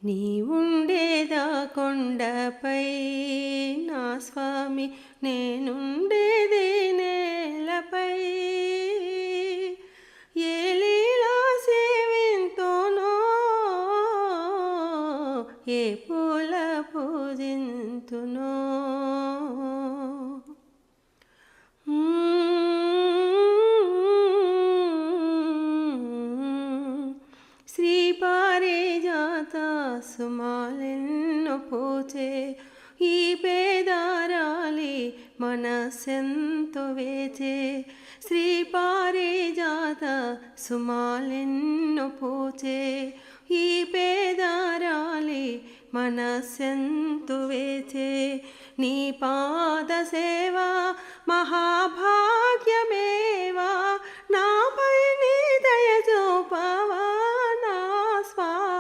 నీ ఉండేదా కొండపై నా స్వామి, నేనుండేది నేలపై. ఏ లీలా సేవింతునో, ఏ పూల పూజింతునో. శ్రీ పారిజాత సుమాలెన్నో పూచే ఈ పేదారాలి మనసెంతో వేచే. శ్రీ పారిజాత సుమాలెన్నో పూచే ఈ పేదారాలి మనసెంతో వేచే. నీ పాద సేవ మహాభాగ్యమేవా,